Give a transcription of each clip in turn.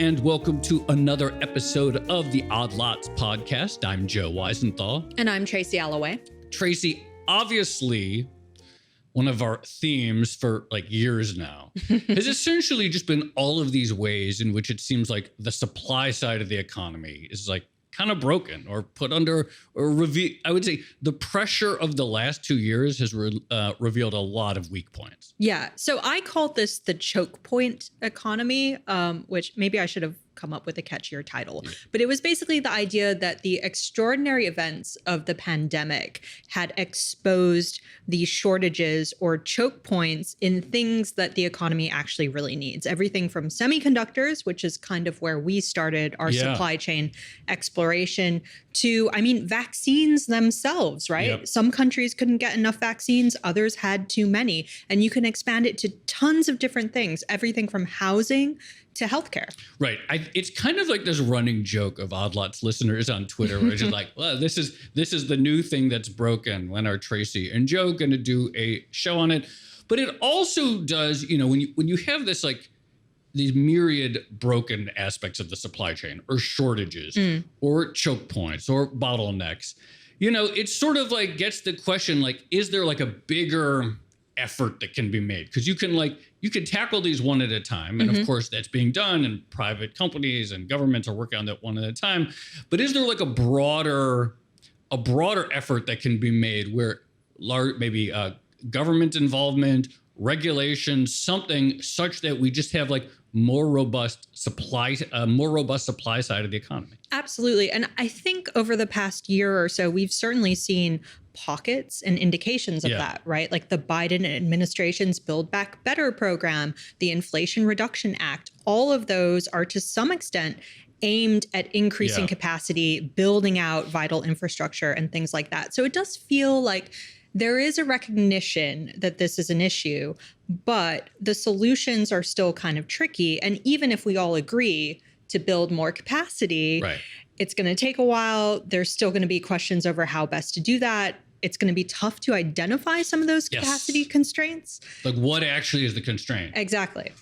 and welcome to another episode of the Odd Lots podcast. I'm Joe Weisenthal. And I'm Tracy Alloway. Tracy, obviously, one of our themes for like years now has essentially just been all of these ways in which it seems like the supply side of the economy is like kind of broken or put under or I would say the pressure of the last 2 years has revealed a lot of weak points. Yeah. So I called this the choke point economy, which maybe I should have come up with a catchier title. Yeah. But it was basically the idea that the extraordinary events of the pandemic had exposed the shortages or choke points in things that the economy actually really needs. Everything from semiconductors, which is kind of where we started our supply chain exploration, to, vaccines themselves, right? Yep. Some countries couldn't get enough vaccines, others had too many. And you can expand it to tons of different things, everything from housing to healthcare. Right. It's kind of like this running joke of Odd Lots listeners on Twitter where it's just like, well, this is the new thing that's broken. When are Tracy and Joe going to do a show on it? But it also does, when you have this like these myriad broken aspects of the supply chain or shortages or choke points or bottlenecks, it sort of like gets the question, like, is there like a bigger effort that can be made? Because you can tackle these one at a time. And of course that's being done, and private companies and governments are working on that one at a time. But is there like a broader effort that can be made where maybe government involvement, regulation, something such that we just have like more robust supply side of the economy? Absolutely. And I think over the past year or so, we've certainly seen pockets and indications of that, right? Like the Biden administration's Build Back Better program, the Inflation Reduction Act, all of those are to some extent aimed at increasing capacity, building out vital infrastructure and things like that. So it does feel like there is a recognition that this is an issue, but the solutions are still kind of tricky. And even if we all agree to build more capacity, it's going to take a while. There's still going to be questions over how best to do that. It's going to be tough to identify some of those capacity constraints. Like what actually is the constraint? Exactly.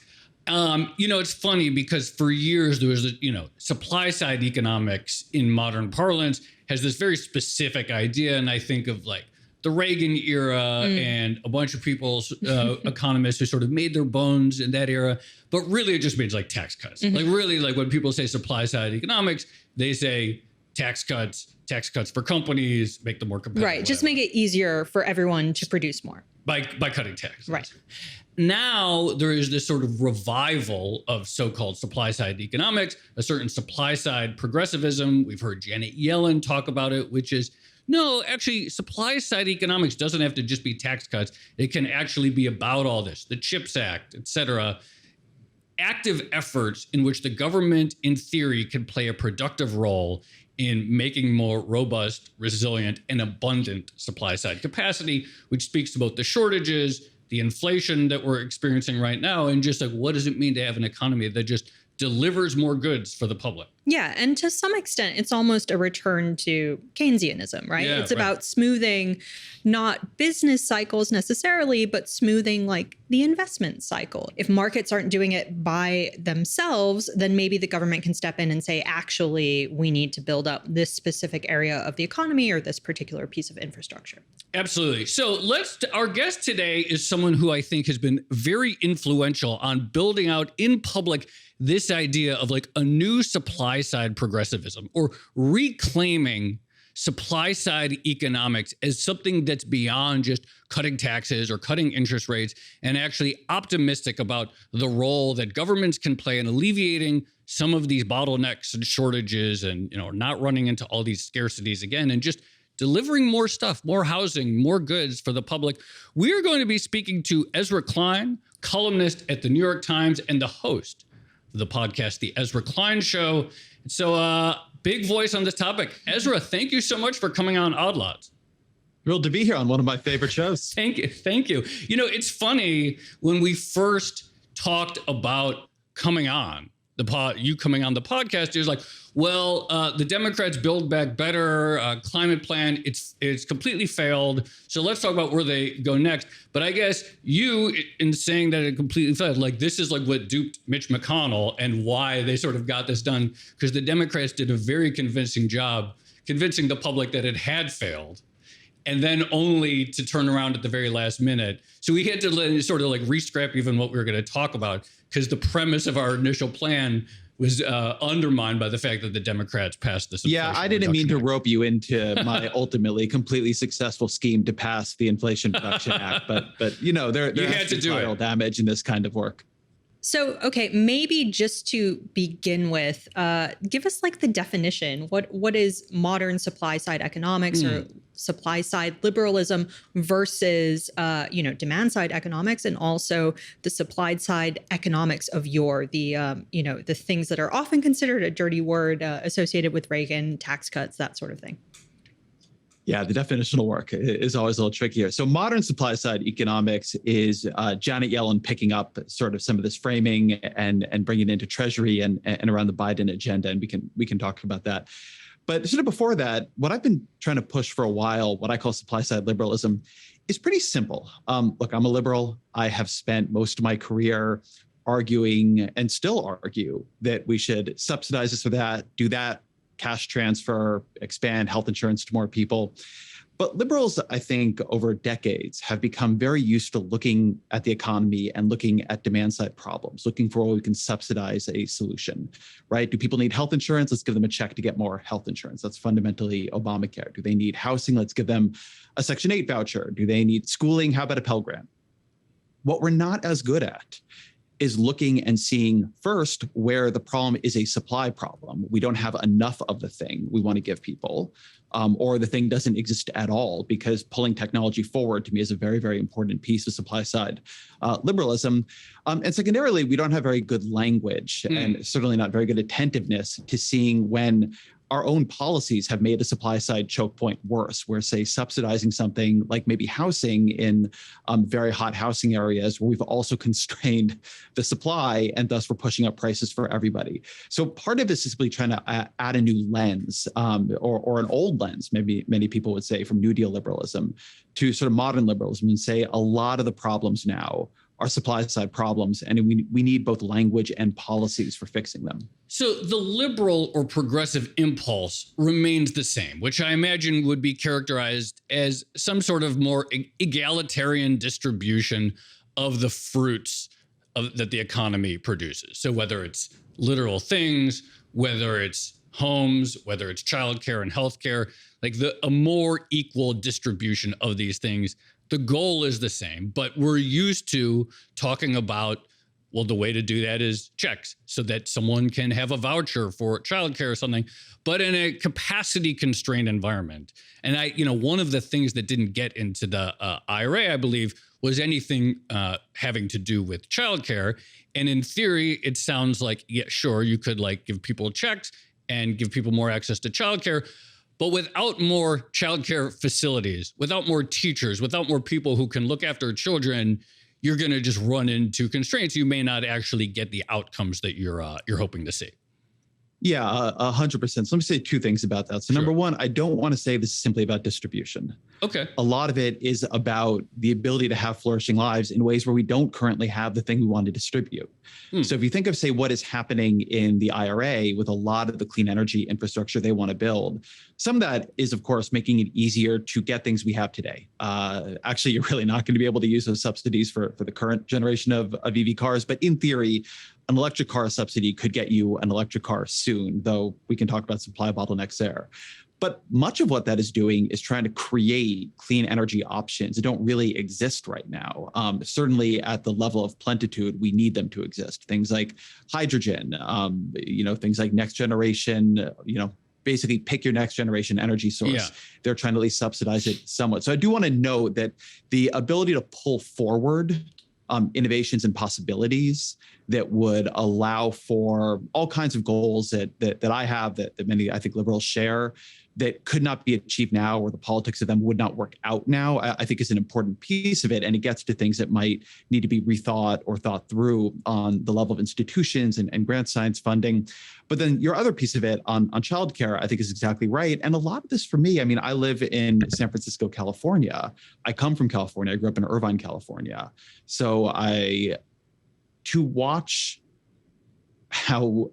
It's funny because for years there was, supply side economics in modern parlance has this very specific idea. And I think of like the Reagan era and a bunch of people's economists who sort of made their bones in that era. But really, it just means like tax cuts. Like really, like when people say supply side economics, they say tax cuts for companies, make them more competitive. Right. Just make it easier for everyone to produce more. By cutting taxes. Right. Now there is this sort of revival of so-called supply side economics, a certain supply side progressivism. We've heard Janet Yellen talk about it, which is, no, actually, supply side economics doesn't have to just be tax cuts. It can actually be about all this, the CHIPS Act, et cetera. Active efforts in which the government, in theory, can play a productive role in making more robust, resilient, and abundant supply side capacity, which speaks to both the shortages, the inflation that we're experiencing right now, and just like what does it mean to have an economy that just delivers more goods for the public. Yeah. And to some extent, it's almost a return to Keynesianism, right? Yeah, it's about smoothing not business cycles necessarily, but smoothing like the investment cycle. If markets aren't doing it by themselves, then maybe the government can step in and say, actually, we need to build up this specific area of the economy or this particular piece of infrastructure. Absolutely. So our guest today is someone who I think has been very influential on building out in public this idea of like a new supply side progressivism, or reclaiming supply side economics as something that's beyond just cutting taxes or cutting interest rates, and actually optimistic about the role that governments can play in alleviating some of these bottlenecks and shortages and, not running into all these scarcities again, and just delivering more stuff, more housing, more goods for the public. We are going to be speaking to Ezra Klein, columnist at the New York Times and the host of the podcast, The Ezra Klein Show. So big voice on this topic. Ezra, thank you so much for coming on Odd Lots. Thrilled to be here on one of my favorite shows. Thank you. It's funny, when we first talked about coming on, you coming on the podcast is like, well, the Democrats build back better climate plan. It's completely failed. So let's talk about where they go next. But I guess you, in saying that it completely failed, like this is like what duped Mitch McConnell and why they sort of got this done, because the Democrats did a very convincing job convincing the public that it had failed, and then only to turn around at the very last minute. So we had to sort of like re-scrap even what we were going to talk about, because the premise of our initial plan was undermined by the fact that the Democrats passed this. Yeah, I didn't mean to rope you into my ultimately completely successful scheme to pass the Inflation Reduction Act, but you know, there has to be collateral damage in this kind of work. So, okay, maybe just to begin with, give us like the definition. What is modern supply side economics or supply side liberalism versus, demand side economics, and also the supply side economics of the things that are often considered a dirty word associated with Reagan, tax cuts, that sort of thing. Yeah, the definitional work is always a little trickier. So modern supply side economics is Janet Yellen picking up sort of some of this framing and bringing it into Treasury and around the Biden agenda. And we can talk about that. But sort of before that, what I've been trying to push for a while, what I call supply side liberalism, is pretty simple. Look, I'm a liberal. I have spent most of my career arguing and still argue that we should subsidize this or that, do that, cash transfer, expand health insurance to more people. But liberals, I think, over decades have become very used to looking at the economy and looking at demand side problems, looking for where we can subsidize a solution, right? Do people need health insurance? Let's give them a check to get more health insurance. That's fundamentally Obamacare. Do they need housing? Let's give them a Section 8 voucher. Do they need schooling? How about a Pell Grant? What we're not as good at is looking and seeing first where the problem is a supply problem. We don't have enough of the thing we want to give people, or the thing doesn't exist at all, because pulling technology forward to me is a very, very important piece of supply side liberalism. And secondarily, we don't have very good language and certainly not very good attentiveness to seeing when our own policies have made the supply side choke point worse, where, say, subsidizing something like maybe housing in very hot housing areas, where we've also constrained the supply, and thus we're pushing up prices for everybody. So part of this is simply trying to add a new lens, or an old lens, maybe many people would say, from New Deal liberalism to sort of modern liberalism, and say a lot of the problems now are supply side problems, and we need both language and policies for fixing them. So the liberal or progressive impulse remains the same, which I imagine would be characterized as some sort of more egalitarian distribution of the fruits that the economy produces. So whether it's literal things, whether it's homes, whether it's childcare and healthcare, like a more equal distribution of these things. The goal is the same, but we're used to talking about, well, the way to do that is checks so that someone can have a voucher for childcare or something, but in a capacity constrained environment. And one of the things that didn't get into the IRA, I believe, was anything having to do with childcare. And in theory, it sounds like, yeah, sure, you could like give people checks and give people more access to childcare. But without more childcare facilities, without more teachers, without more people who can look after children, you're going to just run into constraints. You may not actually get the outcomes that you're hoping to see. Yeah, 100%. So let me say two things about that. So number one, I don't want to say this is simply about distribution. Okay. A lot of it is about the ability to have flourishing lives in ways where we don't currently have the thing we want to distribute. So if you think of, say, what is happening in the IRA with a lot of the clean energy infrastructure they want to build, some of that is, of course, making it easier to get things we have today. Actually, you're really not going to be able to use those subsidies for the current generation of EV cars. But in theory, an electric car subsidy could get you an electric car soon, though we can talk about supply bottlenecks there. But much of what that is doing is trying to create clean energy options that don't really exist right now. Certainly at the level of plentitude, we need them to exist. Things like hydrogen, things like next generation, basically pick your next generation energy source. Yeah. They're trying to at least subsidize it somewhat. So I do want to note that the ability to pull forward innovations and possibilities that would allow for all kinds of goals that I have, that many, I think, liberals share, that could not be achieved now, or the politics of them would not work out now, I think is an important piece of it. And it gets to things that might need to be rethought or thought through on the level of institutions and grant science funding. But then your other piece of it on childcare, I think is exactly right. And a lot of this for me, I mean, I live in San Francisco, California. I come from California. I grew up in Irvine, California. So to watch how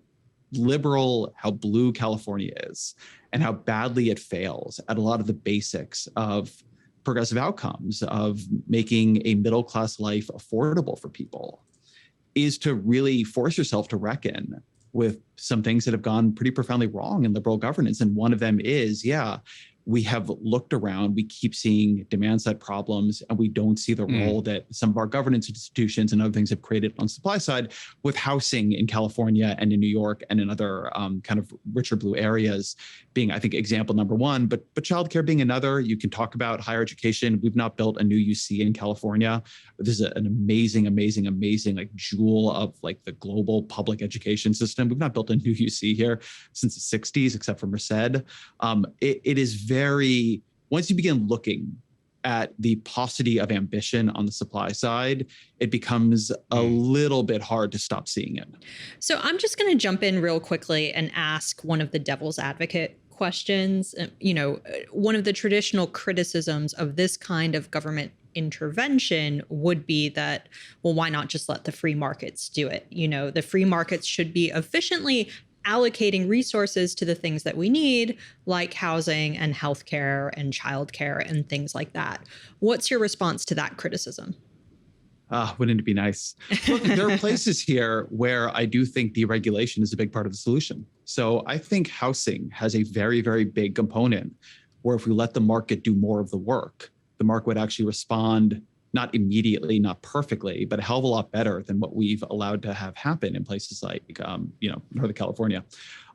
liberal, how blue California is, and how badly it fails at a lot of the basics of progressive outcomes, of making a middle-class life affordable for people, is to really force yourself to reckon with some things that have gone pretty profoundly wrong in liberal governance. And one of them is, we have looked around, we keep seeing demand side problems, and we don't see the role that some of our governance institutions and other things have created on supply side, with housing in California and in New York and in other kind of richer blue areas being, I think, example number one, but childcare being another. You can talk about higher education. We've not built a new UC in California. This is an amazing like jewel of like the global public education system. We've not built a new UC here since the 60s, except for Merced. It is very, once you begin looking at the paucity of ambition on the supply side, it becomes a little bit hard to stop seeing it. So I'm just going to jump in real quickly and ask one of the devil's advocate questions. One of the traditional criticisms of this kind of government intervention would be that, well, why not just let the free markets do it? The free markets should be efficiently allocating resources to the things that we need, like housing and healthcare and childcare and things like that. What's your response to that criticism? Wouldn't it be nice? Look, there are places here where I do think deregulation is a big part of the solution. So I think housing has a very, very big component where if we let the market do more of the work, the market would actually respond not immediately, not perfectly, but a hell of a lot better than what we've allowed to have happen in places like, Northern California.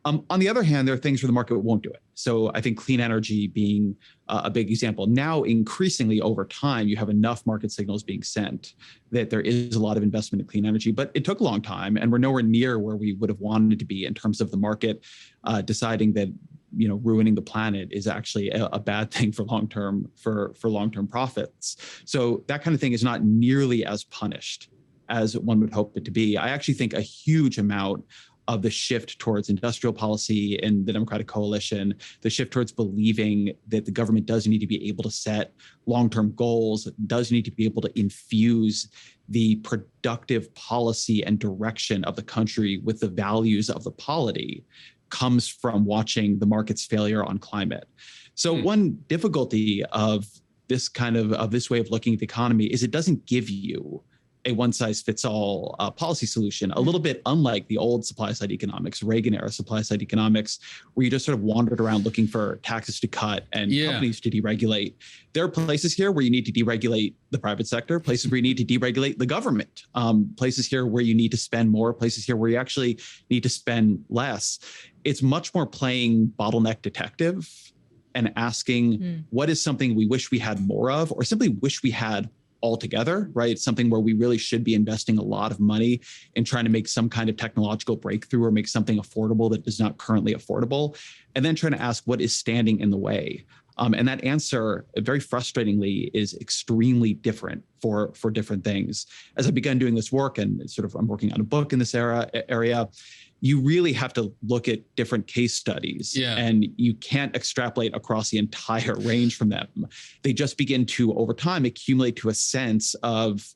On the other hand, there are things where the market won't do it. So I think clean energy being a big example. Now, increasingly over time, you have enough market signals being sent that there is a lot of investment in clean energy, but it took a long time, and we're nowhere near where we would have wanted to be in terms of the market deciding that ruining the planet is actually a bad thing for long-term profits. So that kind of thing is not nearly as punished as one would hope it to be. I actually think a huge amount of the shift towards industrial policy in the Democratic coalition, the shift towards believing that the government does need to be able to set long-term goals, does need to be able to infuse the productive policy and direction of the country with the values of the polity, comes from watching the market's failure on climate. So one difficulty of this way of looking at the economy is it doesn't give you a one-size-fits-all policy solution, a little bit unlike the old supply-side economics, Reagan-era supply-side economics, where you just sort of wandered around looking for taxes to cut and companies to deregulate. There are places here where you need to deregulate the private sector, places where you need to deregulate the government, places here where you need to spend more, places here where you actually need to spend less. It's much more playing bottleneck detective and asking what is something we wish we had more of, or simply wish we had altogether, right? Something where we really should be investing a lot of money in trying to make some kind of technological breakthrough or make something affordable that is not currently affordable. And then trying to ask what is standing in the way. And that answer, very frustratingly, is extremely different for different things. As I began doing this work, and I'm working on a book in this area, you really have to look at different case studies, and you can't extrapolate across the entire range from them. They just begin to, over time, accumulate to a sense of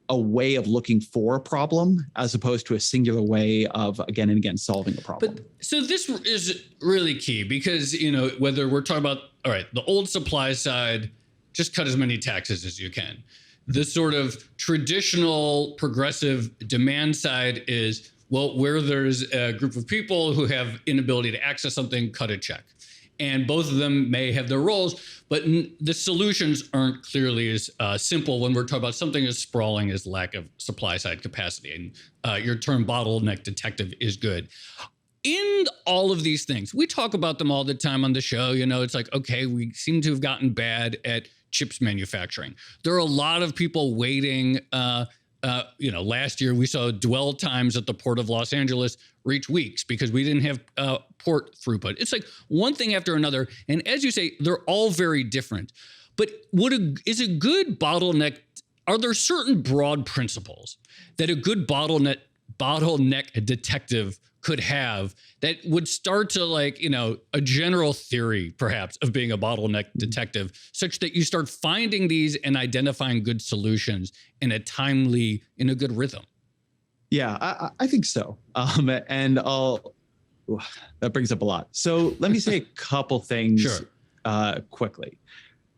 a way of looking for a problem as opposed to a singular way of again and again solving a problem. But so this is really key because, whether we're talking about, all right, the old supply side, just cut as many taxes as you can. The sort of traditional progressive demand side is, well, where there's a group of people who have inability to access something, cut a check. And both of them may have their roles, but the solutions aren't clearly as simple when we're talking about something as sprawling as lack of supply side capacity. And your term bottleneck detective is good. In all of these things, we talk about them all the time on the show. It's like, okay, we seem to have gotten bad at chips manufacturing. There are a lot of people waiting Last year we saw dwell times at the port of Los Angeles reach weeks because we didn't have port throughput. It's like one thing after another. And as you say, they're all very different. But is a good bottleneck? Are there certain broad principles that a good bottleneck detective could have that would start to a general theory perhaps of being a bottleneck detective, such that you start finding these and identifying good solutions in a good rhythm? Yeah, I think so. And that brings up a lot. So let me say a couple things quickly.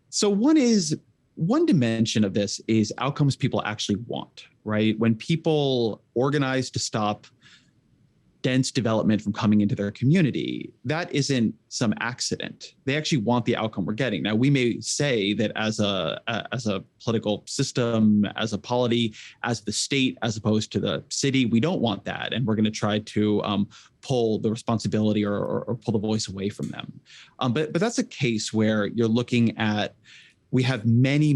So one dimension of this is outcomes people actually want, right? When people organize to stop dense development from coming into their community, that isn't some accident. They actually want the outcome we're getting. Now, we may say that as a political system, as a polity, as the state, as opposed to the city, we don't want that. And we're going to try to pull the responsibility or pull the voice away from them. But that's a case where you're looking at, we have many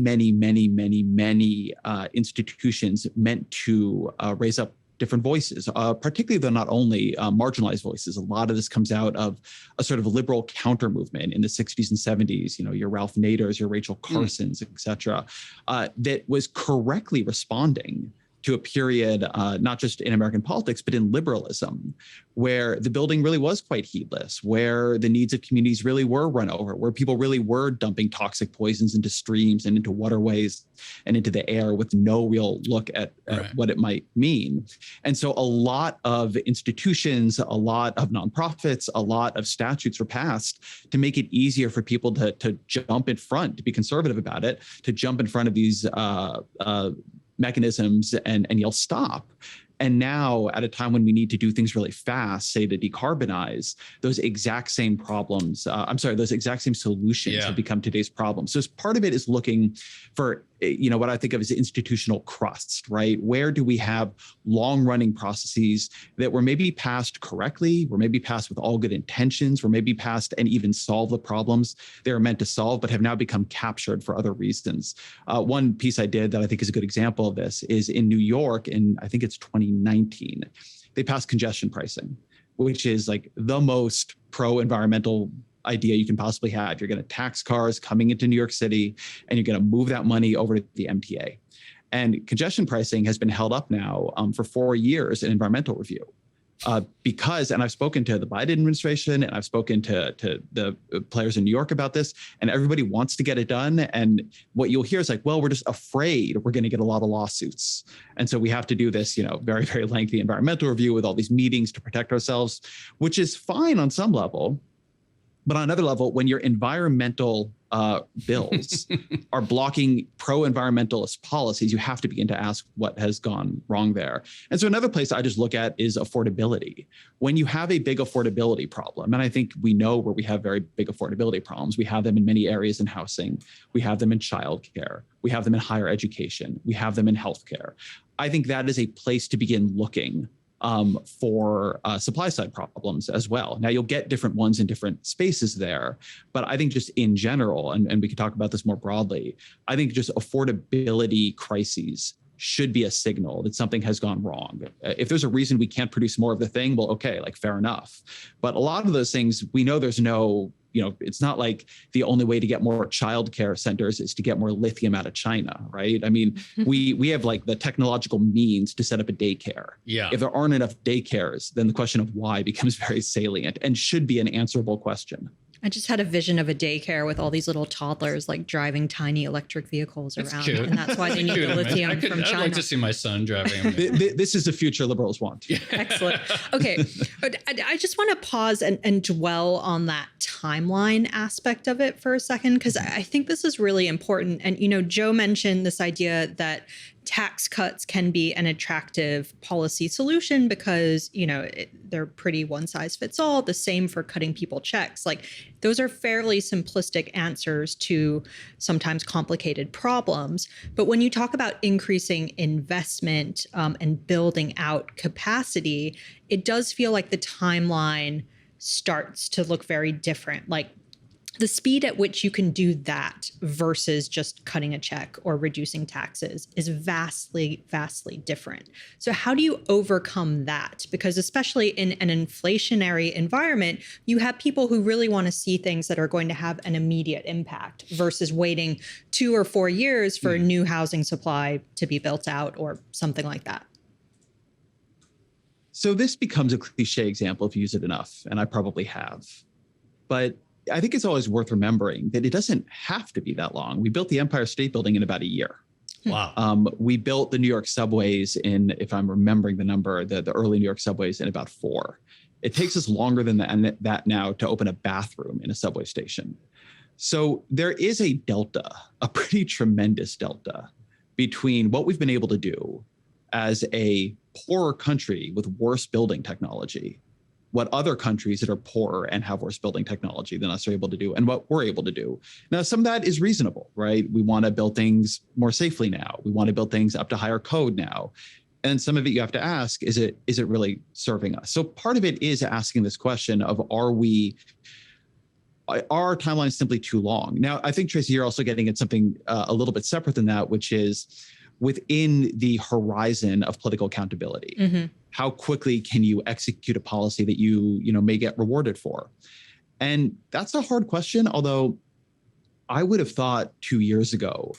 institutions meant to raise up different voices, particularly though not only marginalized voices. A lot of this comes out of a sort of liberal counter movement in the 60s and 70s, your Ralph Naders, your Rachel Carsons, et cetera, that was correctly responding to a period, not just in American politics, but in liberalism, where the building really was quite heedless, where the needs of communities really were run over, where people really were dumping toxic poisons into streams and into waterways and into the air with no real look at what it might mean. And so a lot of institutions, a lot of nonprofits, a lot of statutes were passed to make it easier for people to jump in front, to be conservative about it, to jump in front of these mechanisms and yell stop. And now, at a time when we need to do things really fast, say to decarbonize, those exact same problems, those exact same solutions have become today's problems. So part of it is looking for, what I think of as institutional crusts, right? Where do we have long-running processes that were maybe passed correctly, were maybe passed with all good intentions, were maybe passed and even solve the problems they were meant to solve, but have now become captured for other reasons. One piece I did that I think is a good example of this is in New York, in I think it's 2019, they passed congestion pricing, which is like the most pro-environmental idea you can possibly have. You're going to tax cars coming into New York City, and you're going to move that money over to the MTA. And congestion pricing has been held up now for 4 years in environmental review. Because, and I've spoken to the Biden administration and I've spoken to the players in New York about this, and everybody wants to get it done. And what you'll hear is like, well, we're just afraid we're going to get a lot of lawsuits. And so we have to do this, very, very lengthy environmental review with all these meetings to protect ourselves, which is fine on some level. But on another level, when your environmental bills are blocking pro-environmentalist policies, you have to begin to ask what has gone wrong there. And so another place I just look at is affordability. When you have a big affordability problem, and I think we know where we have very big affordability problems, we have them in many areas in housing, we have them in childcare, we have them in higher education, we have them in healthcare. I think that is a place to begin looking for supply side problems as well. Now, you'll get different ones in different spaces there, but I think just in general, and we can talk about this more broadly, I think just affordability crises should be a signal that something has gone wrong. If there's a reason we can't produce more of the thing, well, okay, fair enough. But a lot of those things, we know there's no, it's not like the only way to get more childcare centers is to get more lithium out of China, right? I mean, we have the technological means to set up a daycare. Yeah. If there aren't enough daycares, then the question of why becomes very salient and should be an answerable question. I just had a vision of a daycare with all these little toddlers driving tiny electric vehicles around. Cute. And that's why they need the lithium from China. I'd like to see my son driving. This is the future liberals want. Excellent. Okay. I just want to pause and dwell on that timeline aspect of it for a second, because I think this is really important. And, Joe mentioned this idea that tax cuts can be an attractive policy solution because, they're pretty one size fits all. The same for cutting people checks. Those are fairly simplistic answers to sometimes complicated problems. But when you talk about increasing investment and building out capacity, it does feel like the timeline starts to look very different. the speed at which you can do that versus just cutting a check or reducing taxes is vastly, vastly different. So how do you overcome that? Because especially in an inflationary environment, you have people who really want to see things that are going to have an immediate impact versus waiting 2 or 4 years for a new housing supply to be built out or something like that. So this becomes a cliche example if you use it enough, and I probably have. But I think it's always worth remembering that it doesn't have to be that long. We built the Empire State Building in about a year. Wow. We built the New York subways in, if I'm remembering the number, the early New York subways in about 4. It takes us longer than that now to open a bathroom in a subway station. So there is a delta, a pretty tremendous delta between what we've been able to do as a poorer country with worse building technology, what other countries that are poorer and have worse building technology than us are able to do, and what we're able to do. Now, some of that is reasonable, right? We want to build things more safely now. We want to build things up to higher code now. And some of it you have to ask, is it really serving us? So part of it is asking this question of, are our timeline simply too long? Now, I think, Tracy, you're also getting at something a little bit separate than that, which is within the horizon of political accountability. Mm-hmm. How quickly can you execute a policy that you may get rewarded for? And that's a hard question, although I would have thought 2 years ago,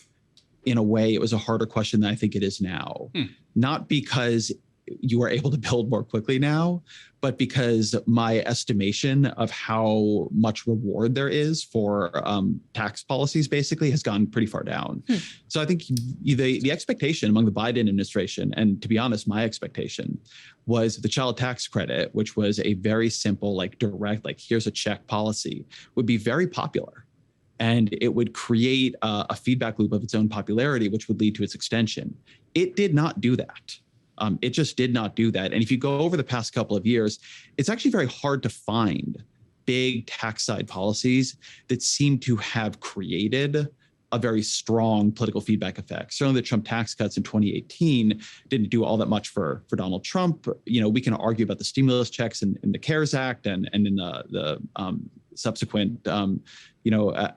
in a way, it was a harder question than I think it is now. Not because you are able to build more quickly now, but because my estimation of how much reward there is for tax policies basically has gone pretty far down. So I think the expectation among the Biden administration, and to be honest, my expectation, was the child tax credit, which was a very simple, direct, here's a check policy, would be very popular. And it would create a feedback loop of its own popularity, which would lead to its extension. It did not do that. It just did not do that. And if you go over the past couple of years, it's actually very hard to find big tax side policies that seem to have created a very strong political feedback effect. Certainly the Trump tax cuts in 2018 didn't do all that much for Donald Trump. We can argue about the stimulus checks in the CARES Act and in the subsequent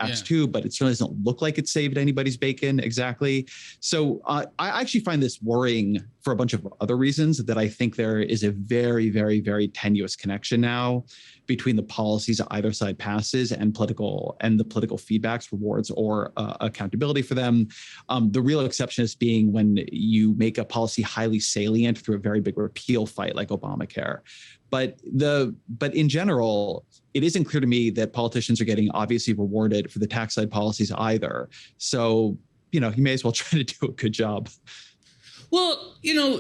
acts too, but it certainly doesn't look like it saved anybody's bacon exactly. So I actually find this worrying for a bunch of other reasons, that I think there is a very, very, very tenuous connection now between the policies either side passes and the political feedbacks, rewards, or accountability for them. The real exception is being when you make a policy highly salient through a very big repeal fight like Obamacare. But in general, it isn't clear to me that politicians are getting obviously rewarded for the tax side policies either. So, you may as well try to do a good job. Well,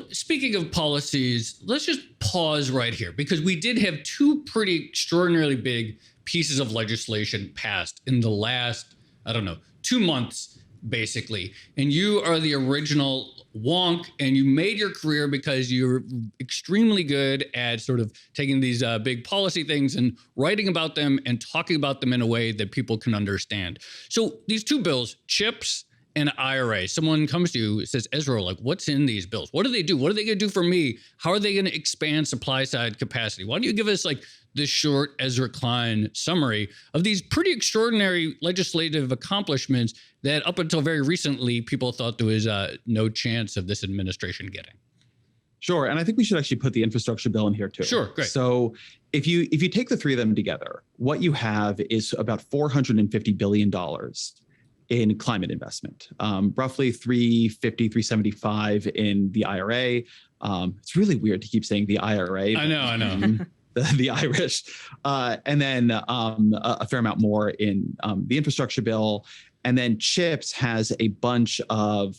speaking of policies, let's just pause right here, because we did have 2 pretty extraordinarily big pieces of legislation passed in the last, 2 months, basically. And you are the original wonk, and you made your career because you're extremely good at sort of taking these big policy things and writing about them and talking about them in a way that people can understand. So these 2 bills, CHIPS and IRA, someone comes to you and says, Ezra, what's in these bills? What do they do? What are they going to do for me? How are they going to expand supply side capacity? Why don't you give us this short Ezra Klein summary of these pretty extraordinary legislative accomplishments that up until very recently, people thought there was no chance of this administration getting? Sure. And I think we should actually put the infrastructure bill in here too. Sure. Great. So if you take the 3 of them together, what you have is about $450 billion in climate investment, roughly 375 in the IRA. It's really weird to keep saying the IRA. I know. The Irish, and then a fair amount more in the infrastructure bill. And then CHIPS has a bunch of,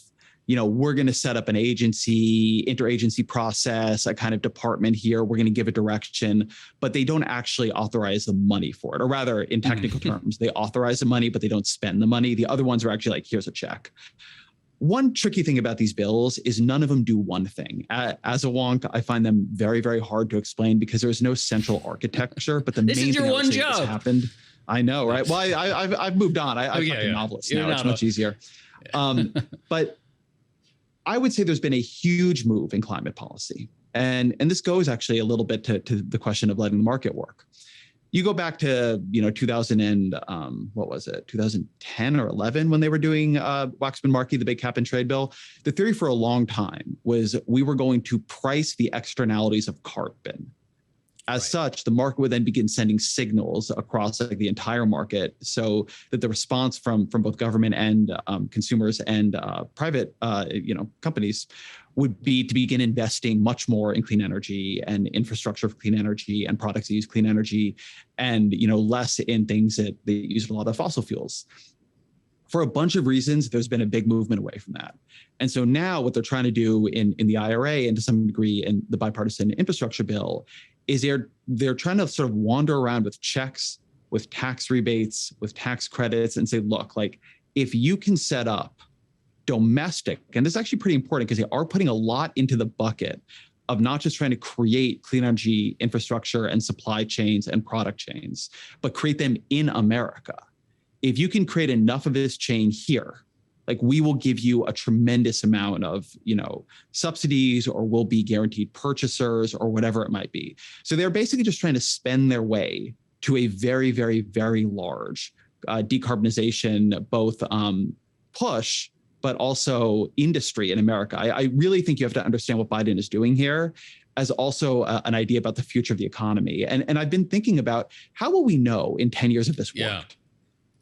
we're going to set up an agency, interagency process, a kind of department here. We're going to give a direction, but they don't actually authorize the money for it. Or rather, in technical terms, they authorize the money, but they don't spend the money. The other ones are actually here's a check. One tricky thing about these bills is none of them do one thing. As a wonk, I find them very, very hard to explain because there's no central architecture. But the main thing I would say that's happened. I know, right? Well, I've moved on. I'm a novelist now. It's much easier. But I would say there's been a huge move in climate policy. And this goes actually a little bit to the question of letting the market work. You go back to 2000 and what was it, 2010 or 11 when they were doing Waxman-Markey, the big cap and trade bill. The theory for a long time was we were going to price the externalities of carbon. As such, the market would then begin sending signals across the entire market, so that the response from both government and consumers and private companies would be to begin investing much more in clean energy and infrastructure for clean energy and products that use clean energy, and less in things that they use a lot of fossil fuels. For a bunch of reasons, there's been a big movement away from that. And so now what they're trying to do in the IRA and to some degree in the bipartisan infrastructure bill is they're trying to sort of wander around with checks, with tax rebates, with tax credits, and say, look, if you can set up domestic, and this is actually pretty important because they are putting a lot into the bucket of not just trying to create clean energy infrastructure and supply chains and product chains, but create them in America. If you can create enough of this chain here, we will give you a tremendous amount of, subsidies, or we'll be guaranteed purchasers, or whatever it might be. So they're basically just trying to spend their way to a very, very, very large decarbonization, both push, but also industry in America. I really think you have to understand what Biden is doing here as also an idea about the future of the economy. And I've been thinking about how will we know in 10 years if this worked? Yeah.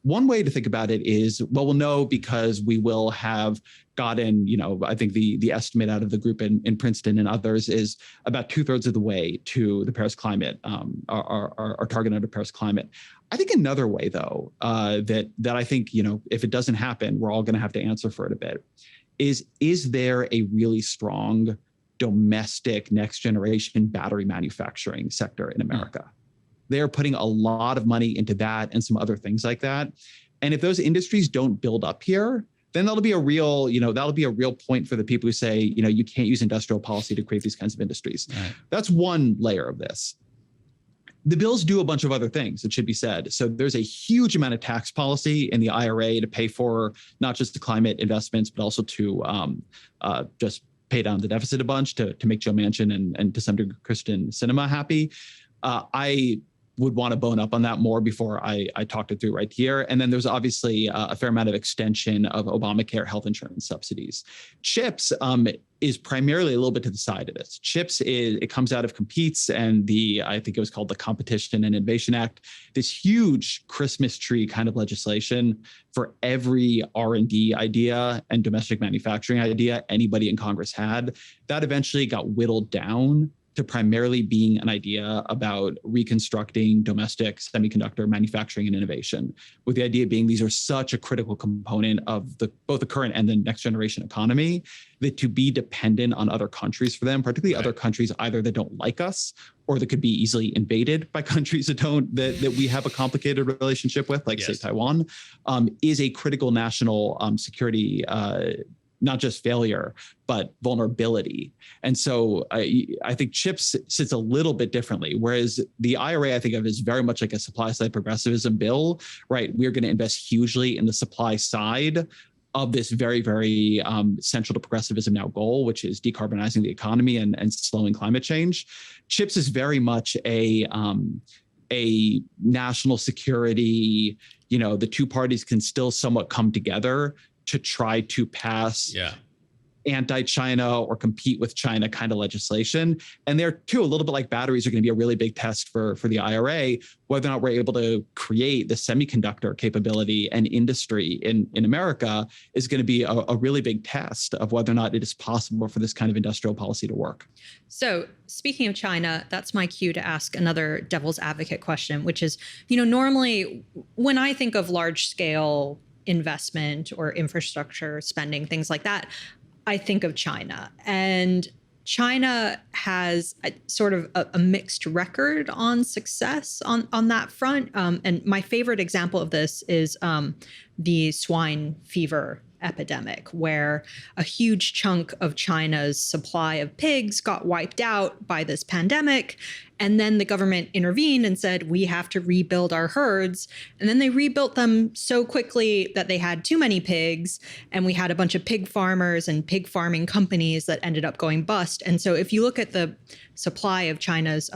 One way to think about it is, well, we'll know because we will have gotten, I think the estimate out of the group in Princeton and others is about 2/3 of the way to the Paris climate, our target under Paris climate. I think another way, though, that I think, if it doesn't happen, we're all going to have to answer for it a bit, is there a really strong domestic next generation battery manufacturing sector in America? They're putting a lot of money into that and some other things like that. And if those industries don't build up here, then that'll be a real point for the people who say, you can't use industrial policy to create these kinds of industries. Right. That's one layer of this. The bills do a bunch of other things, it should be said. So there's a huge amount of tax policy in the IRA to pay for not just the climate investments, but also to just pay down the deficit a bunch to make Joe Manchin and to some degree Kristen Sinema happy. I would want to bone up on that more before I talked it through right here. And then there's obviously a fair amount of extension of Obamacare health insurance subsidies. CHIPS is primarily a little bit to the side of this. CHIPS it comes out of Competes and I think it was called the Competition and Innovation Act, this huge Christmas tree kind of legislation for every R&D idea and domestic manufacturing idea anybody in Congress had. That eventually got whittled down to primarily being an idea about reconstructing domestic semiconductor manufacturing and innovation, with the idea being these are such a critical component of both the current and the next generation economy, that to be dependent on other countries for them, particularly other countries either that don't like us or that could be easily invaded by countries that we have a complicated relationship with, like say Taiwan, is a critical national security not just failure, but vulnerability. And so I think CHIPS sits a little bit differently, whereas the IRA I think of as very much like a supply side progressivism bill, right? We're going to invest hugely in the supply side of this very, very central to progressivism now goal, which is decarbonizing the economy and slowing climate change. CHIPS is very much a national security, the two parties can still somewhat come together to try to pass anti-China or compete with China kind of legislation. And there too, a little bit like batteries are going to be a really big test for the IRA, whether or not we're able to create the semiconductor capability and industry in America is going to be a really big test of whether or not it is possible for this kind of industrial policy to work. So speaking of China, that's my cue to ask another devil's advocate question, which is, normally when I think of large scale investment or infrastructure spending, things like that, I think of China. And China has sort of a mixed record on success on that front. And my favorite example of this is the swine fever epidemic, where a huge chunk of China's supply of pigs got wiped out by this pandemic. And then the government intervened and said, we have to rebuild our herds. And then they rebuilt them so quickly that they had too many pigs. And we had a bunch of pig farmers and pig farming companies that ended up going bust. And so if you look at the supply of China's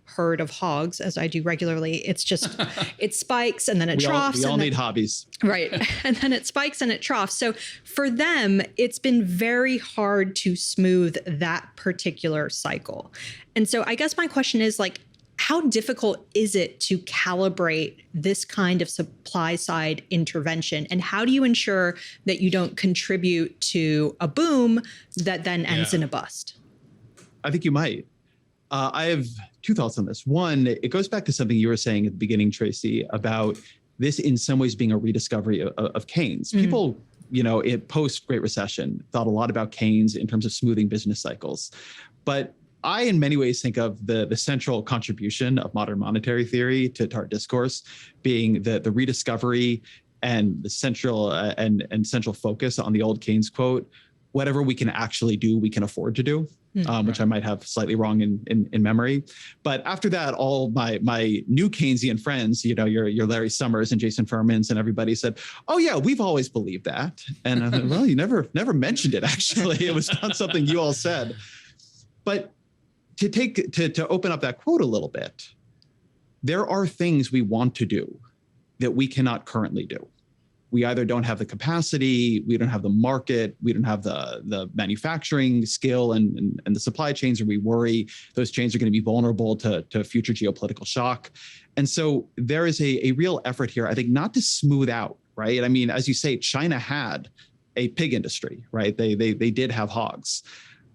herd of hogs, as I do regularly, it's just, it spikes and then it troughs. We all need hobbies. Right. And then it spikes and it troughs. So for them, it's been very hard to smooth that particular cycle. And so I guess my question is like, how difficult is it to calibrate this kind of supply side intervention? And how do you ensure that you don't contribute to a boom that then ends in a bust? I think you might. I have two thoughts on this. One, it goes back to something you were saying at the beginning, Tracy, about this in some ways being a rediscovery of Keynes. People, post Great Recession, thought a lot about Keynes in terms of smoothing business cycles. But I, in many ways, think of the central contribution of modern monetary theory to our discourse being the rediscovery and the central central focus on the old Keynes quote, whatever we can actually do, we can afford to do, which I might have slightly wrong in memory. But after that, all my new Keynesian friends, your Larry Summers and Jason Furmans and everybody said, oh yeah, we've always believed that. And I thought, well, you never mentioned it, actually. It was not something you all said. But to open up that quote a little bit, there are things we want to do that we cannot currently do. We either don't have the capacity, we don't have the market, we don't have the manufacturing skill and the supply chains, or we worry those chains are going to be vulnerable to future geopolitical shock. And so there is a real effort here, I think, not to smooth out, right? I mean, as you say, China had a pig industry, right? They did have hogs.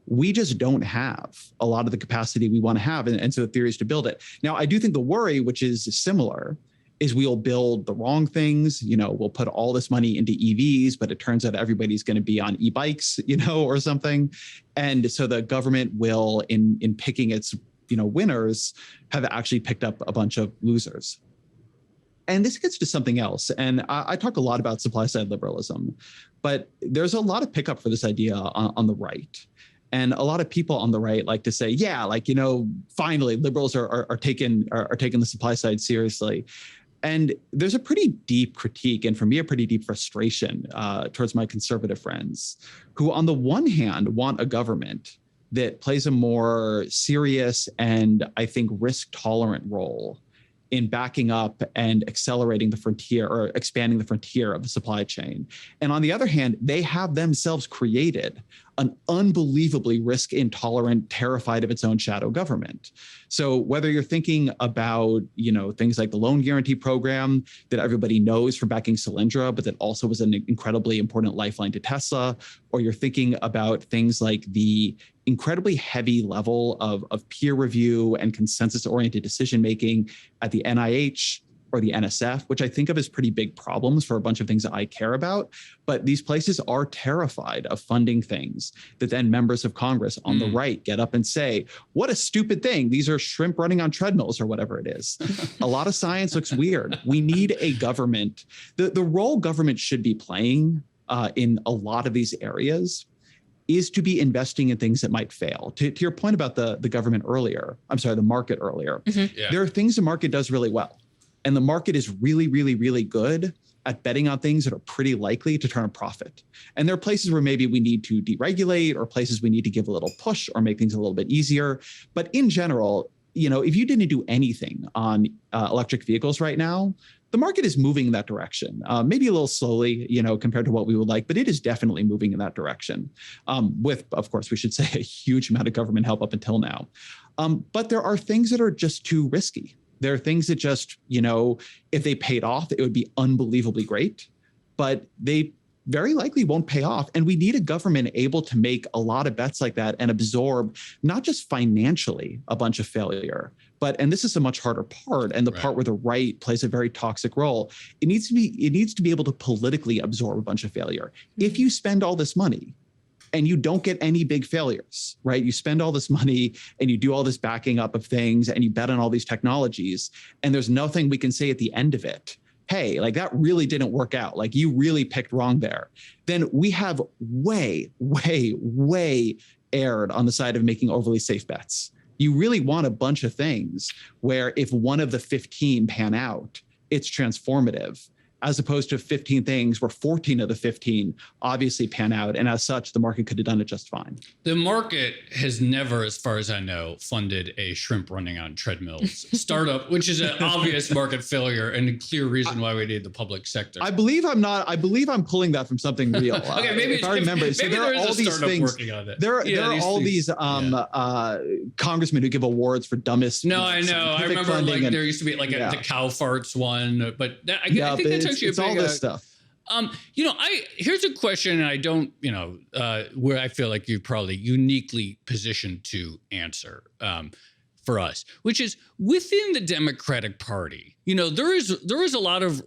We just don't have a lot of the capacity we want to have. And so the theory is to build it. Now, I do think the worry, which is similar, is we'll build the wrong things. We'll put all this money into EVs, but it turns out everybody's going to be on e-bikes, or something. And so the government will, in picking its, winners, have actually picked up a bunch of losers. And this gets to something else. And I talk a lot about supply side liberalism, but there's a lot of pickup for this idea on the right. And a lot of people on the right like to say, yeah, finally liberals are taking the supply side seriously. And there's a pretty deep critique, and for me, a pretty deep frustration towards my conservative friends who, on the one hand, want a government that plays a more serious and, I think, risk-tolerant role in backing up and accelerating the frontier or expanding the frontier of the supply chain. And on the other hand, they have themselves created an unbelievably risk intolerant, terrified of its own shadow government. So whether you're thinking about, things like the loan guarantee program that everybody knows for backing Solyndra, but that also was an incredibly important lifeline to Tesla, or you're thinking about things like the incredibly heavy level of peer review and consensus-oriented decision-making at the NIH or the NSF, which I think of as pretty big problems for a bunch of things that I care about. But these places are terrified of funding things that then members of Congress on the right get up and say, what a stupid thing. These are shrimp running on treadmills or whatever it is. A lot of science looks weird. We need a government. The role government should be playing in a lot of these areas is to be investing in things that might fail. To your point about the government earlier, the market earlier, there are things the market does really well. And the market is really, really, really good at betting on things that are pretty likely to turn a profit. And there are places where maybe we need to deregulate, or places we need to give a little push or make things a little bit easier. But in general, if you didn't do anything on electric vehicles right now, the market is moving in that direction, maybe a little slowly, compared to what we would like, but it is definitely moving in that direction. With, of course, we should say a huge amount of government help up until now. But there are things that are just too risky. There are things that just, if they paid off, it would be unbelievably great, but they very likely won't pay off. And we need a government able to make a lot of bets like that and absorb not just financially a bunch of failure, but, and this is a much harder part, and the part where the right plays a very toxic role, it needs to be able to politically absorb a bunch of failure. If you spend all this money and you don't get any big failures, right? You spend all this money and you do all this backing up of things and you bet on all these technologies, and there's nothing we can say at the end of it. Hey, that really didn't work out. You really picked wrong there. Then we have way, way, way erred on the side of making overly safe bets. You really want a bunch of things where if one of the 15 pan out, it's transformative. as opposed to 15 things where 14 of the 15 obviously pan out. And as such, the market could have done it just fine. The market has never, as far as I know, funded a shrimp running on treadmills startup, which is an obvious market failure and a clear reason why we need the public sector. I believe I'm pulling that from something real. Okay, maybe if I remember. Maybe so there are all these things. There are all these congressmen who give awards for dumbest. No, I know. I remember there used to be the cow farts one, but I think that's actually it's all this stuff. Here's a question, and I don't, where I feel like you're probably uniquely positioned to answer for us, which is within the Democratic Party. There is a lot of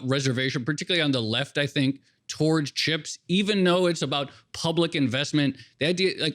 reservation, particularly on the left, I think, towards chips, even though it's about public investment. The idea,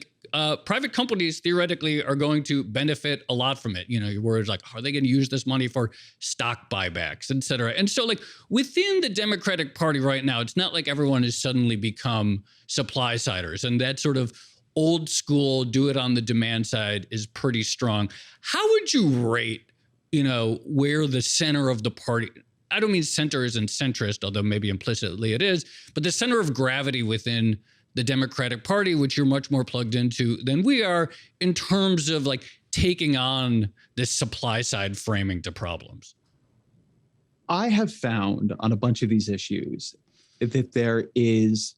private companies theoretically are going to benefit a lot from it. Your words like, are they going to use this money for stock buybacks, et cetera? And so within the Democratic Party right now, it's not like everyone has suddenly become supply siders, and that sort of old school do it on the demand side is pretty strong. How would you rate, where the center of the party, I don't mean center isn't centrist, although maybe implicitly it is, but the center of gravity within the Democratic Party, which you're much more plugged into than we are, in terms of taking on this supply side framing to problems? I have found on a bunch of these issues that there is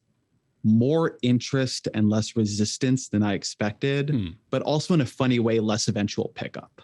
more interest and less resistance than I expected, but also in a funny way, less eventual pickup.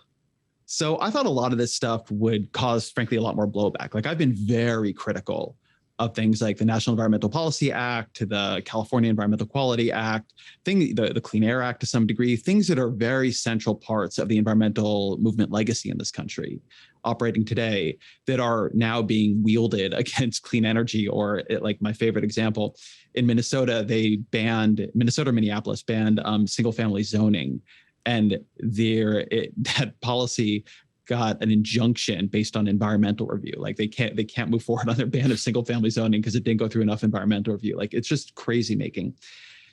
So I thought a lot of this stuff would cause, frankly, a lot more blowback. I've been very critical of things like the National Environmental Policy Act, the California Environmental Quality Act, the Clean Air Act to some degree, things that are very central parts of the environmental movement legacy in this country operating today that are now being wielded against clean energy. Or my favorite example, in Minnesota, Minneapolis banned single family zoning. And that policy got an injunction based on environmental review. They can't move forward on their ban of single family zoning because it didn't go through enough environmental review. It's just crazy making.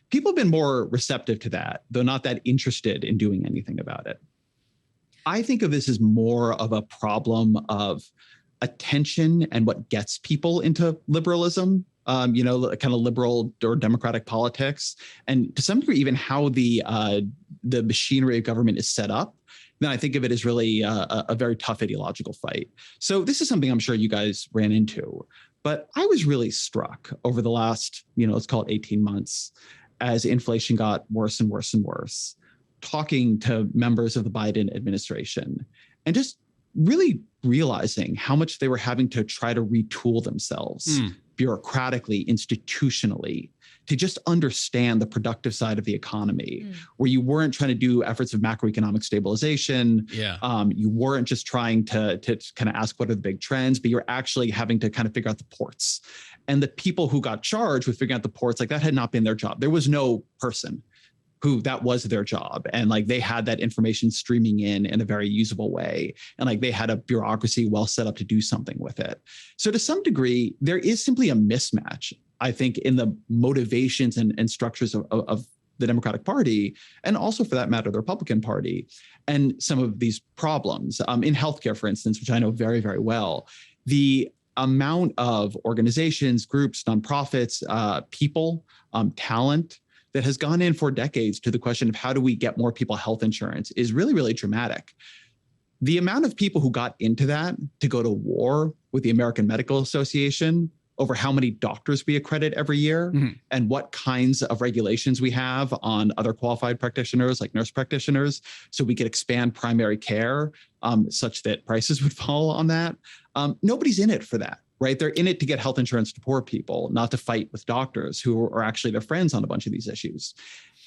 People have been more receptive to that, though not that interested in doing anything about it. I think of this as more of a problem of attention and what gets people into liberalism. Kind of liberal or democratic politics, and to some degree, even how the machinery of government is set up. Then I think of it as really a very tough ideological fight. So this is something I'm sure you guys ran into, but I was really struck over the last, let's call it 18 months, as inflation got worse and worse and worse, talking to members of the Biden administration and just really realizing how much they were having to try to retool themselves bureaucratically, institutionally, to just understand the productive side of the economy, where you weren't trying to do efforts of macroeconomic stabilization. You weren't just trying to kind of ask what are the big trends, but you're actually having to kind of figure out the ports. And the people who got charged with figuring out the ports, that had not been their job. There was no person who that was their job. And they had that information streaming in a very usable way. And they had a bureaucracy well set up to do something with it. So to some degree, there is simply a mismatch, I think, in the motivations and structures of the Democratic Party, and also for that matter, the Republican Party, and some of these problems. In healthcare, for instance, which I know very, very well, the amount of organizations, groups, nonprofits, people, talent, that has gone in for decades to the question of how do we get more people health insurance is really, really dramatic. The amount of people who got into that to go to war with the American Medical Association over how many doctors we accredit every year and what kinds of regulations we have on other qualified practitioners like nurse practitioners, so we could expand primary care such that prices would fall on that. Nobody's in it for that. Right? They're in it to get health insurance to poor people, not to fight with doctors who are actually their friends on a bunch of these issues.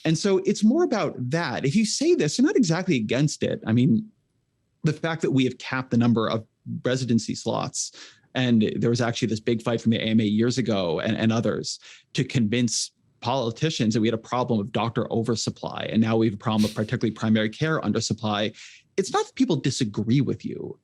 And so it's more about that. If you say this, you're not exactly against it. I mean, the fact that we have capped the number of residency slots, and there was actually this big fight from the AMA years ago and others to convince politicians that we had a problem of doctor oversupply. And now we have a problem of particularly primary care undersupply. It's not that people disagree with you.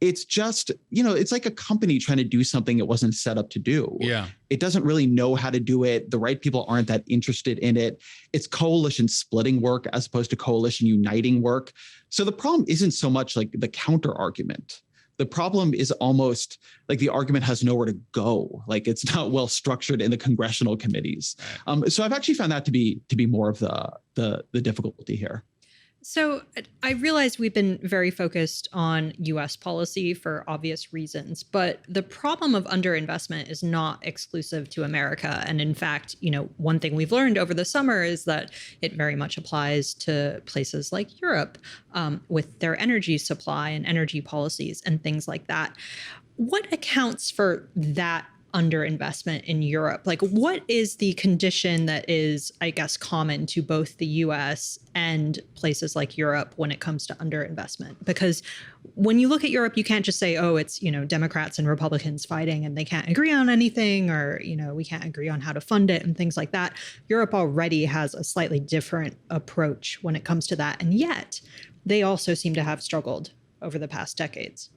It's just, it's like a company trying to do something it wasn't set up to do. Yeah. It doesn't really know how to do it. The right people aren't that interested in it. It's coalition splitting work as opposed to coalition uniting work. So the problem isn't so much the counter argument. The problem is almost like the argument has nowhere to go. Like it's not well structured in the congressional committees. So I've actually found that to be more of the difficulty here. So I realize we've been very focused on U.S. policy for obvious reasons, but the problem of underinvestment is not exclusive to America. And in fact, one thing we've learned over the summer is that it very much applies to places like Europe with their energy supply and energy policies and things like that. What accounts for that underinvestment in Europe? Like, what is the condition that is, I guess, common to both the US and places like Europe when it comes to underinvestment? Because when you look at Europe, you can't just say, oh, it's, Democrats and Republicans fighting and they can't agree on anything, or, we can't agree on how to fund it and things like that. Europe already has a slightly different approach when it comes to that. And yet they also seem to have struggled over the past decades.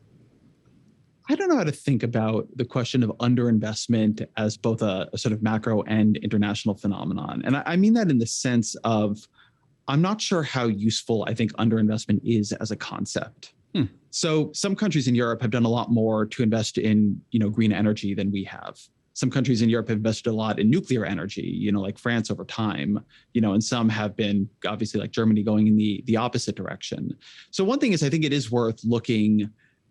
I don't know how to think about the question of underinvestment as both a sort of macro and international phenomenon. And I mean that in the sense of, I'm not sure how useful I think underinvestment is as a concept. So some countries in Europe have done a lot more to invest in, green energy than we have. Some countries in Europe have invested a lot in nuclear energy, like France over time, and some have been obviously like Germany going in the opposite direction. So one thing is, I think it is worth looking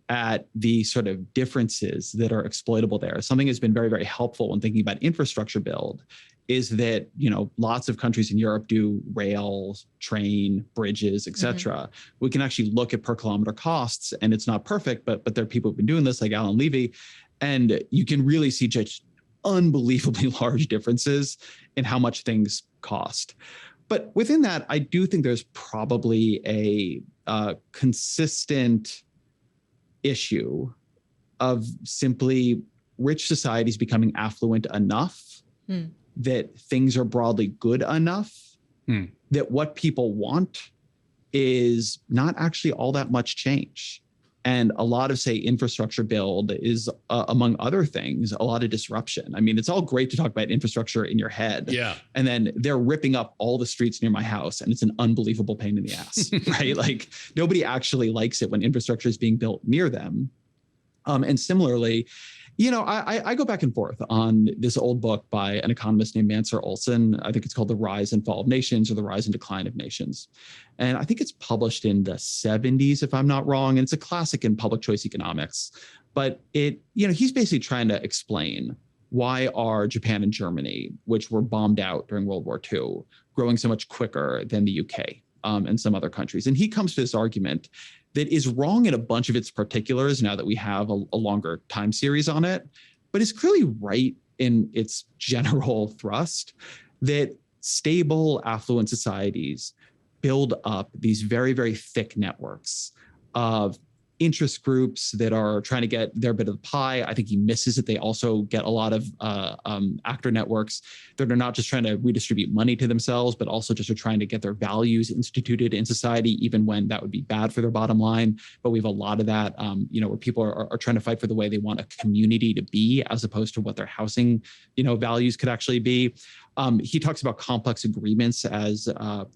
at the sort of differences that are exploitable there. Something that's been very, very helpful when thinking about infrastructure build is that, lots of countries in Europe do rail, train, bridges, et cetera. We can actually look at per kilometer costs, and it's not perfect, but there are people who've been doing this like Alan Levy, and you can really see just unbelievably large differences in how much things cost. But within that, I do think there's probably a consistent issue of simply rich societies becoming affluent enough that things are broadly good enough that what people want is not actually all that much change. And a lot of, say, infrastructure build is, among other things, a lot of disruption. I mean, it's all great to talk about infrastructure in your head. Yeah. And then they're ripping up all the streets near my house, and it's an unbelievable pain in the ass, right? Like, nobody actually likes it when infrastructure is being built near them. And similarly, I go back and forth on this old book by an economist named Mansur Olson. I think it's called The Rise and Fall of Nations, or The Rise and Decline of Nations. And I think it's published in the 70s, if I'm not wrong. And it's a classic in public choice economics. But he's basically trying to explain why are Japan and Germany, which were bombed out during World War II, growing so much quicker than the UK and some other countries. And he comes to this argument that is wrong in a bunch of its particulars now that we have a longer time series on it, but is clearly right in its general thrust, that stable, affluent societies build up these very, very thick networks of interest groups that are trying to get their bit of the pie. I think he misses that they also get a lot of actor networks that are not just trying to redistribute money to themselves, but also just are trying to get their values instituted in society, even when that would be bad for their bottom line. But we have a lot of that, where people are trying to fight for the way they want a community to be, as opposed to what their housing, values could actually be. He talks about complex agreements as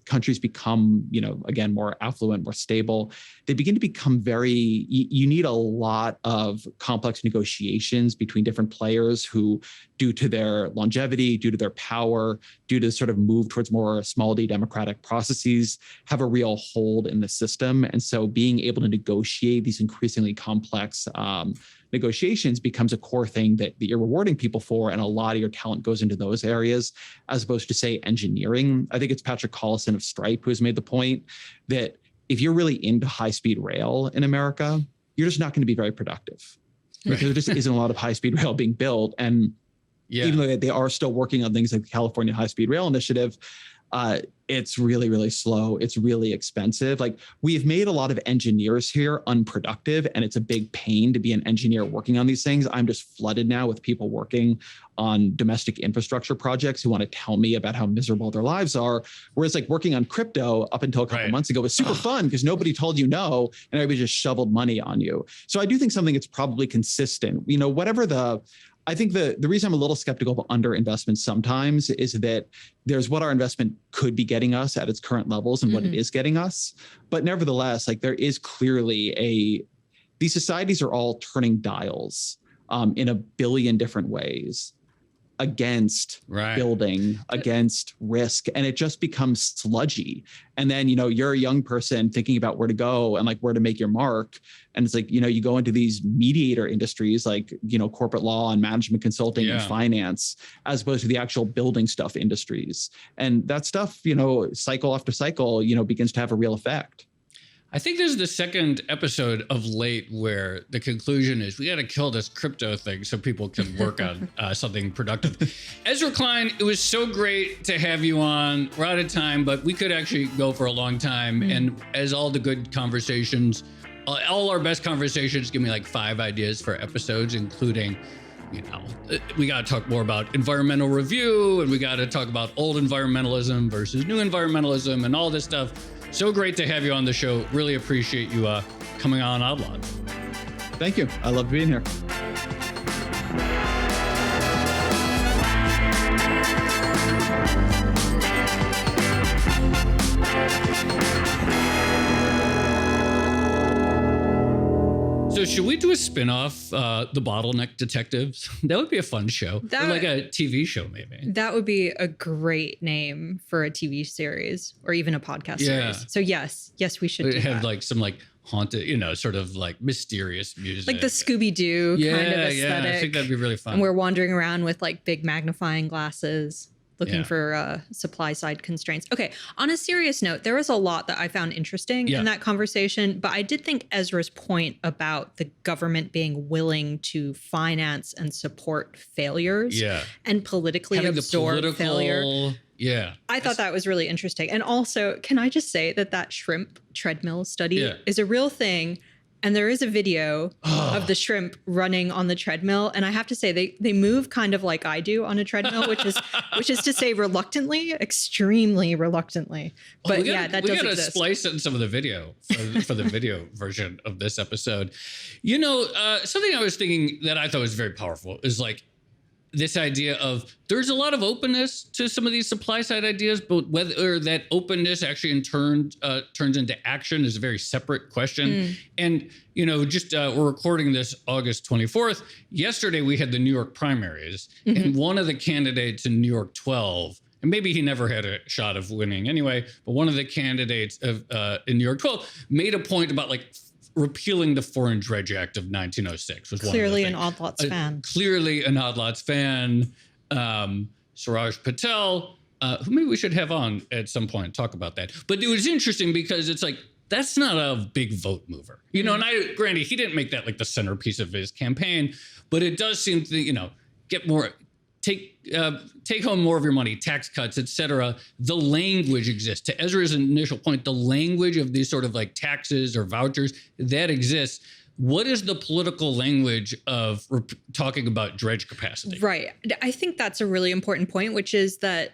countries become, again, more affluent, more stable. They begin to become you need a lot of complex negotiations between different players who, due to their longevity, due to their power, due to sort of move towards more small d democratic processes, have a real hold in the system. And so being able to negotiate these increasingly complex negotiations becomes a core thing that you're rewarding people for, and a lot of your talent goes into those areas, as opposed to, say, engineering. I think it's Patrick Collison of Stripe who has made the point that if you're really into high-speed rail in America, you're just not going to be very productive, because there just isn't a lot of high-speed rail being built. And even though they are still working on things like the California High-Speed Rail Initiative, it's really, really slow. It's really expensive. Like, we have made a lot of engineers here unproductive, and it's a big pain to be an engineer working on these things. I'm just flooded now with people working on domestic infrastructure projects who want to tell me about how miserable their lives are. Whereas, like, working on crypto up until a couple months ago was super fun, because nobody told you no, and everybody just shoveled money on you. So I do think something that's probably consistent, I think the reason I'm a little skeptical of underinvestment sometimes is that there's what our investment could be getting us at its current levels and what it is getting us. But nevertheless, like, there is clearly these societies are all turning dials in a billion different ways against building, against risk, and it just becomes sludgy. And then, you're a young person thinking about where to go and like where to make your mark. And it's like, you go into these mediator industries like, corporate law and management consulting and finance, as opposed to the actual building stuff industries. And that stuff, cycle after cycle, begins to have a real effect. I think this is the second episode of late where the conclusion is we got to kill this crypto thing so people can work on something productive. Ezra Klein, it was so great to have you on. We're out of time, but we could actually go for a long time. And as all the good conversations, all our best conversations give me like 5 ideas for episodes, including, we got to talk more about environmental review, and we got to talk about old environmentalism versus new environmentalism and all this stuff. So great to have you on the show. Really appreciate you coming on Odd Lots. Thank you. I love being here. So should we do a spinoff, The Bottleneck Detectives? That would be a fun show. Or like a TV show, maybe. That would be a great name for a TV series or even a podcast series. So yes, we should do have that. Like some like haunted, sort of like mysterious music. Like the Scooby-Doo kind of aesthetic. Yeah, I think that'd be really fun. And we're wandering around with like big magnifying glasses, looking for supply side constraints. Okay, on a serious note, there was a lot that I found interesting in that conversation, but I did think Ezra's point about the government being willing to finance and support failures and politically absorb failure. Yeah. I thought that was really interesting. And also, can I just say that shrimp treadmill study is a real thing. And there is a video of the shrimp running on the treadmill. And I have to say, they move kind of like I do on a treadmill, which is to say reluctantly, extremely reluctantly. But that does exist. We got to splice in some of the video for the video version of this episode. Something I was thinking that I thought was very powerful is like this idea of there's a lot of openness to some of these supply side ideas, but whether that openness actually in turn turns into action is a very separate question. And, we're recording this August 24th. Yesterday, we had the New York primaries, and one of the candidates in New York 12, and maybe he never had a shot of winning anyway, but one of the candidates in New York 12 made a point about like repealing the Foreign Dredge Act of 1906 was clearly one an Odd Lots fan. Clearly an Odd Lots fan. Siraj Patel, who maybe we should have on at some point and talk about that. But it was interesting because it's like, that's not a big vote mover. And granted, he didn't make that like the centerpiece of his campaign, but it does seem to, get more, take home more of your money, tax cuts, et cetera. The language exists. To Ezra's initial point, the language of these sort of like taxes or vouchers, that exists. What is the political language of talking about dredge capacity? Right. I think that's a really important point, which is that,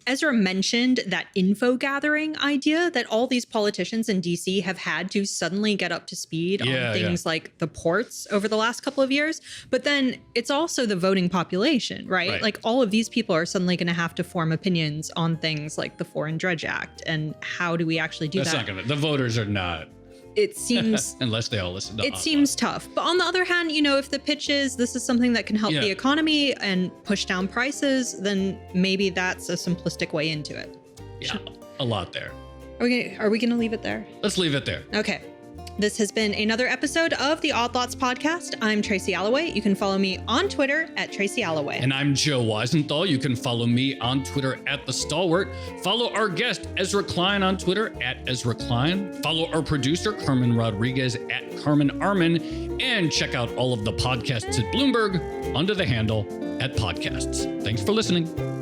Ezra mentioned that info gathering idea that all these politicians in DC have had to suddenly get up to speed on things like the ports over the last couple of years. But then it's also the voting population, right? Like all of these people are suddenly going to have to form opinions on things like the Foreign Dredge Act. And how do we actually do that? The voters are not. It seems unless they all listen to it seems tough. But on the other hand, if the pitch is this is something that can help the economy and push down prices, then maybe that's a simplistic way into it. Yeah, a lot there. Are we going to leave it there? Let's leave it there. Okay. This has been another episode of the Odd Lots podcast. I'm Tracy Alloway. You can follow me on Twitter at Tracy Alloway. And I'm Joe Weisenthal. You can follow me on Twitter at The Stalwart. Follow our guest, Ezra Klein, on Twitter at Ezra Klein. Follow our producer, Carmen Rodriguez, at Carmen Armin. And check out all of the podcasts at Bloomberg under the handle @podcasts. Thanks for listening.